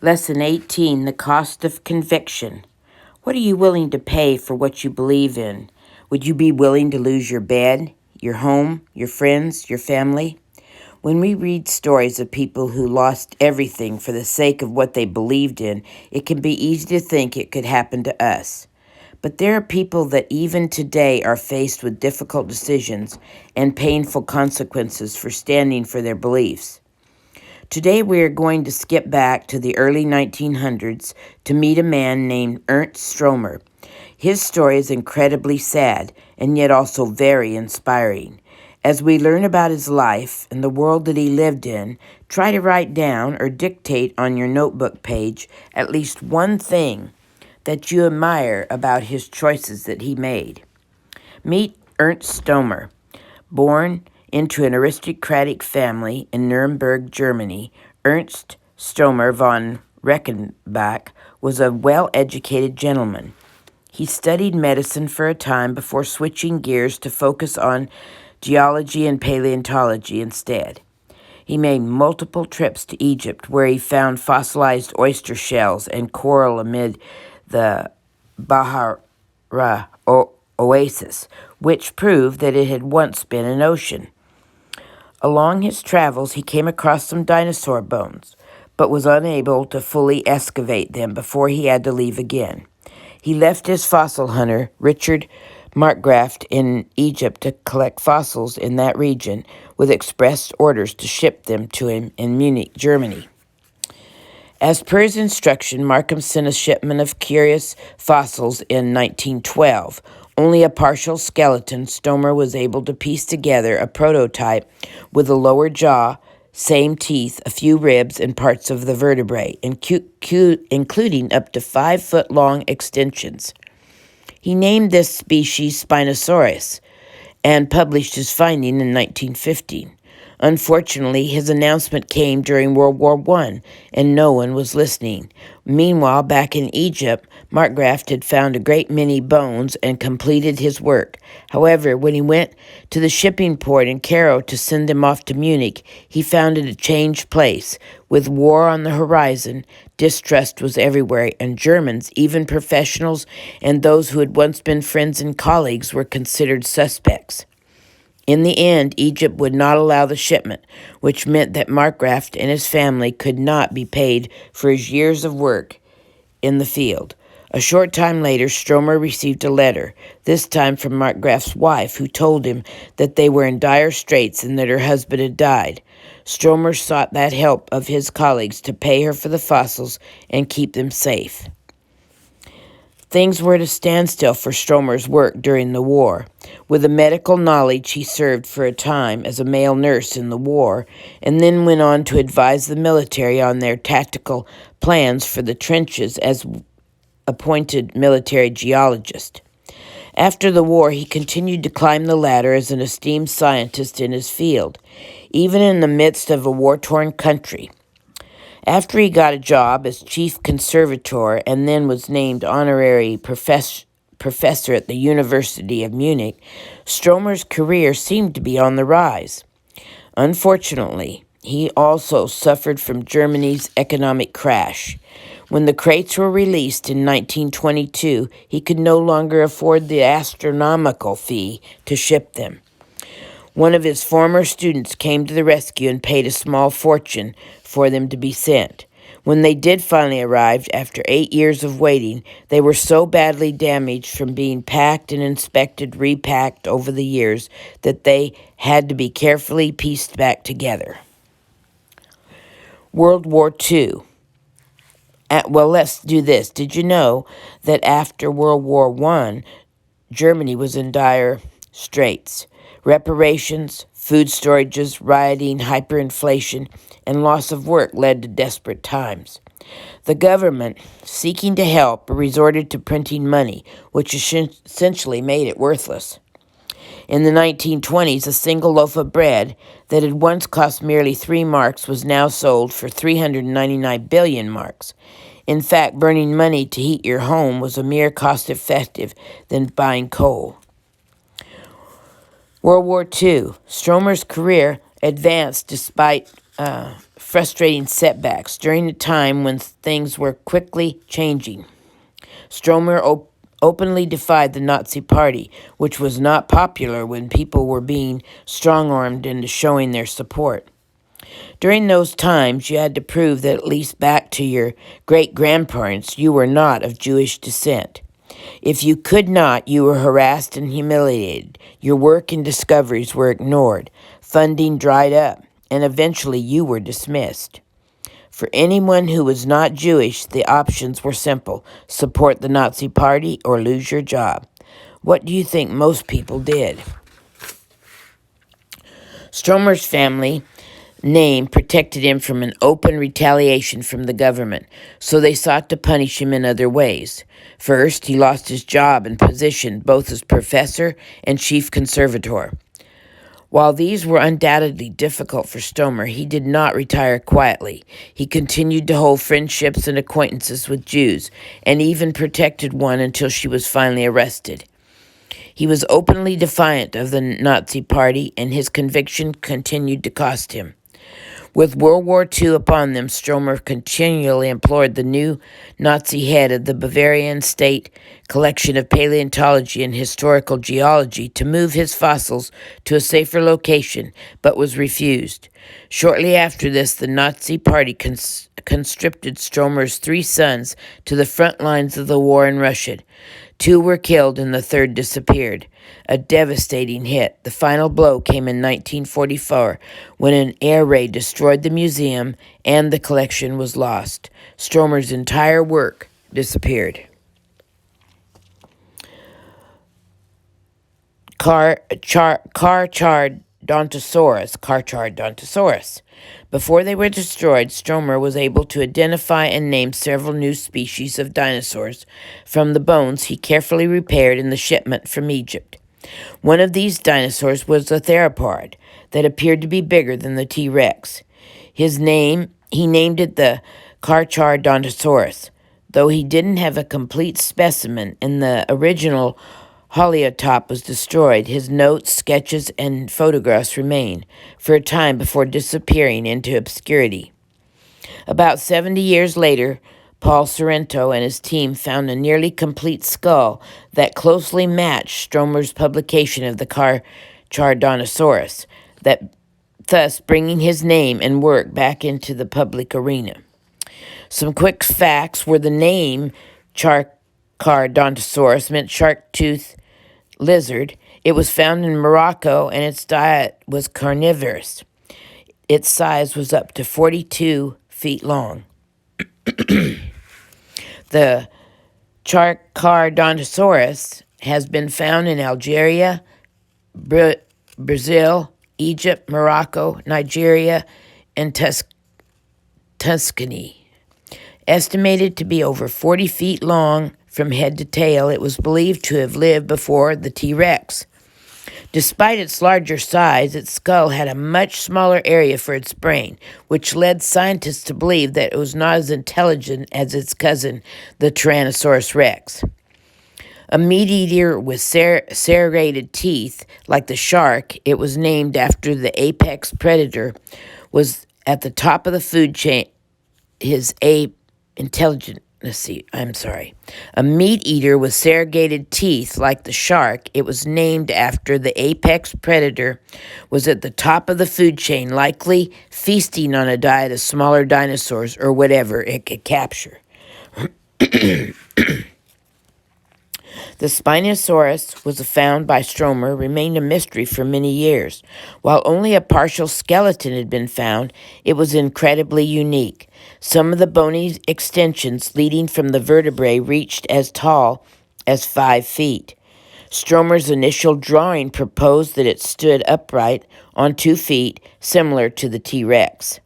Lesson 18, The Cost of Conviction. What are you willing to pay for what you believe in? Would you be willing to lose your bed, your home, your friends, your family? When we read stories of people who lost everything for the sake of what they believed in, it can be easy to think it could happen to us. But there are people that even today are faced with difficult decisions and painful consequences for standing for their beliefs. Today we are going to skip back to the early 1900s to meet a man named Ernt Stromer. His story is incredibly sad and yet also very inspiring. As we learn about his life and the world that he lived in, try to write down or dictate on your notebook page at least one thing that you admire about his choices that he made. Meet Ernst Stromer. Born into an aristocratic family in Nuremberg, Germany, Ernst Stromer von Reckenbach was a well-educated gentleman. He studied medicine for a time before switching gears to focus on geology and paleontology instead. He made multiple trips to Egypt, where he found fossilized oyster shells and coral amid the Bahara oasis, which proved that it had once been an ocean. Along his travels, he came across some dinosaur bones, but was unable to fully excavate them before he had to leave again. He left his fossil hunter, Richard Markgraf, in Egypt to collect fossils in that region, with express orders to ship them to him in Munich, Germany. As per his instruction, Markham sent a shipment of curious fossils in 1912. Only a partial skeleton, Stohmer was able to piece together a prototype with a lower jaw, same teeth, a few ribs, and parts of the vertebrae, including up to 5-foot-long extensions. He named this species Spinosaurus and published his finding in 1915. Unfortunately, his announcement came during World War I, and no one was listening. Meanwhile, back in Egypt, Markgraf had found a great many bones and completed his work. However, when he went to the shipping port in Cairo to send them off to Munich, he found it a changed place. With war on the horizon, distrust was everywhere, and Germans, even professionals and those who had once been friends and colleagues, were considered suspects. In the end, Egypt would not allow the shipment, which meant that Markgraf and his family could not be paid for his years of work in the field. A short time later, Stromer received a letter, this time from Markgraf's wife, who told him that they were in dire straits and that her husband had died. Stromer sought that help of his colleagues to pay her for the fossils and keep them safe. Things were at a standstill for Stromer's work during the war. With the medical knowledge, he served for a time as a male nurse in the war, and then went on to advise the military on their tactical plans for the trenches as appointed military geologist. After the war, he continued to climb the ladder as an esteemed scientist in his field, even in the midst of a war-torn country. After he got a job as chief conservator and then was named honorary professor at the University of Munich, Stromer's career seemed to be on the rise. Unfortunately, he also suffered from Germany's economic crash. When the crates were released in 1922, he could no longer afford the astronomical fee to ship them. One of his former students came to the rescue and paid a small fortune for them to be sent. When they did finally arrive, after 8 years of waiting, they were so badly damaged from being packed and inspected, repacked over the years, that they had to be carefully pieced back together. World War II. Let's do this. Did you know that after World War I, Germany was in dire straits? Reparations, food storages, rioting, hyperinflation, and loss of work led to desperate times. The government, seeking to help, resorted to printing money, which essentially made it worthless. In the 1920s, a single loaf of bread that had once cost merely 3 marks was now sold for 399 billion marks. In fact, burning money to heat your home was a mere cost-effective than buying coal. World War II. Stromer's career advanced despite frustrating setbacks during a time when things were quickly changing. Stromer openly defied the Nazi Party, which was not popular when people were being strong-armed into showing their support. During those times, you had to prove that at least back to your great-grandparents, you were not of Jewish descent. If you could not, you were harassed and humiliated. Your work and discoveries were ignored. Funding dried up, and eventually you were dismissed. For anyone who was not Jewish, the options were simple: support the Nazi Party or lose your job. What do you think most people did? Stromer's family name protected him from an open retaliation from the government, so they sought to punish him in other ways. First, he lost his job and position both as professor and chief conservator. While these were undoubtedly difficult for Stromer, he did not retire quietly. He continued to hold friendships and acquaintances with Jews, and even protected one until she was finally arrested. He was openly defiant of the Nazi Party, and his conviction continued to cost him. With World War II upon them, Stromer continually implored the new Nazi head of the Bavarian State Collection of Paleontology and Historical Geology to move his fossils to a safer location, but was refused. Shortly after this, the Nazi Party conscripted Stromer's 3 sons to the front lines of the war in Russia. 2 were killed and the 3rd disappeared. A devastating hit. The final blow came in 1944 when an air raid destroyed the museum and the collection was lost. Stromer's entire work disappeared. Carcharodontosaurus. Before they were destroyed, Stromer was able to identify and name several new species of dinosaurs from the bones he carefully repaired in the shipment from Egypt. One of these dinosaurs was a theropod that appeared to be bigger than the T-Rex. He named it the Carcharodontosaurus, though he didn't have a complete specimen and the original Holotype was destroyed. His notes, sketches, and photographs remain for a time before disappearing into obscurity. About 70 years later, Paul Sorrento and his team found a nearly complete skull that closely matched Stromer's publication of the Carcharodontosaurus, thus bringing his name and work back into the public arena. Some quick facts were the name Carcharodontosaurus meant shark-toothed lizard. It was found in Morocco, and its diet was carnivorous. Its size was up to 42 feet long. The Carcharodontosaurus has been found in Algeria, Brazil, Egypt, Morocco, Nigeria, and Tuscany. Estimated to be over 40 feet long from head to tail, it was believed to have lived before the T-Rex. Despite its larger size, its skull had a much smaller area for its brain, which led scientists to believe that it was not as intelligent as its cousin, the Tyrannosaurus rex. A meat-eater with serrated teeth, like the shark, it was named after the apex predator, was at the top of the food chain. A meat-eater with serrated teeth like the shark, it was named after the apex predator, was at the top of the food chain, likely feasting on a diet of smaller dinosaurs or whatever it could capture. The Spinosaurus was found by Stromer remained a mystery for many years. While only a partial skeleton had been found, it was incredibly unique. Some of the bony extensions leading from the vertebrae reached as tall as 5 feet. Stromer's initial drawing proposed that it stood upright on 2 feet, similar to the T-Rex.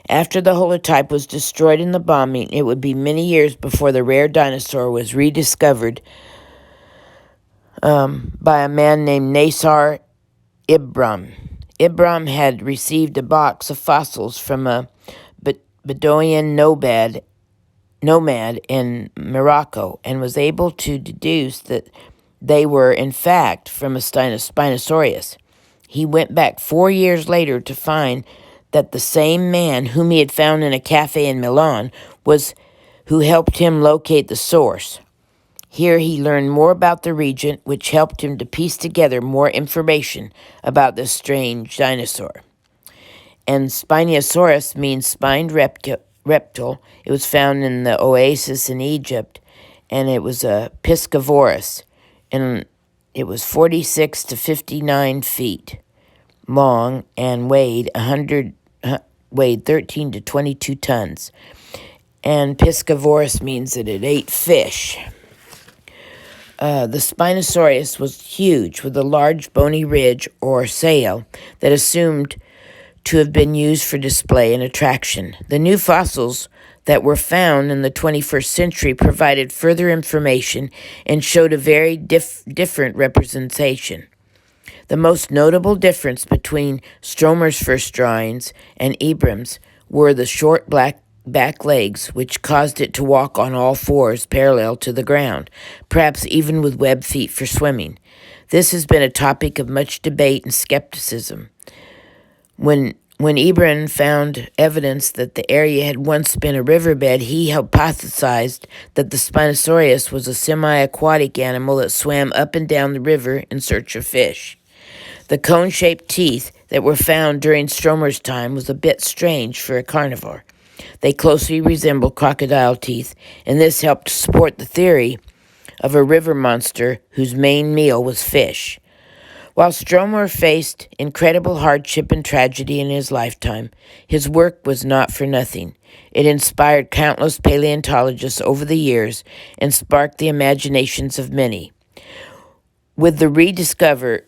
After the holotype was destroyed in the bombing, it would be many years before the rare dinosaur was rediscovered by a man named Nasar Ibram. Ibram had received a box of fossils from a Bedouin nomad in Morocco and was able to deduce that they were, in fact, from a Spinosaurus. He went back 4 years later to find that the same man whom he had found in a cafe in Milan was who helped him locate the source. Here he learned more about the region, which helped him to piece together more information about this strange dinosaur. And Spinosaurus means spined reptile. It was found in the oasis in Egypt, and it was a piscivorous, and it was 46 to 59 feet long and weighed 13 to 22 tons. And piscivorous means that it ate fish. The Spinosaurus was huge, with a large bony ridge or sail that assumed to have been used for display and attraction. The new fossils that were found in the 21st century provided further information and showed a very different representation. The most notable difference between Stromer's first drawings and Ibram's were the short black back legs, which caused it to walk on all fours parallel to the ground, perhaps even with webbed feet for swimming. This has been a topic of much debate and skepticism. When Ibram found evidence that the area had once been a riverbed, he hypothesized that the Spinosaurus was a semi-aquatic animal that swam up and down the river in search of fish. The cone-shaped teeth that were found during Stromer's time was a bit strange for a carnivore. They closely resembled crocodile teeth, and this helped support the theory of a river monster whose main meal was fish. While Stromer faced incredible hardship and tragedy in his lifetime, his work was not for nothing. It inspired countless paleontologists over the years and sparked the imaginations of many. With the rediscovery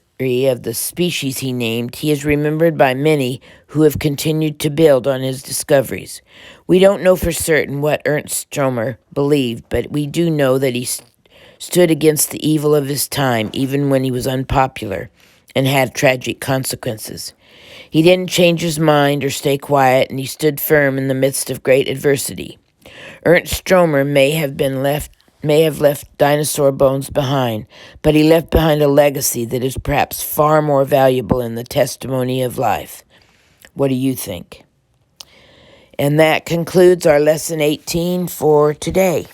of the species he named, he is remembered by many who have continued to build on his discoveries. We don't know for certain what Ernst Stromer believed, but we do know that he stood against the evil of his time, even when he was unpopular and had tragic consequences. He didn't change his mind or stay quiet, and he stood firm in the midst of great adversity. Ernst Stromer may have left dinosaur bones behind, but he left behind a legacy that is perhaps far more valuable in the testimony of life. What do you think? And that concludes our lesson 18 for today.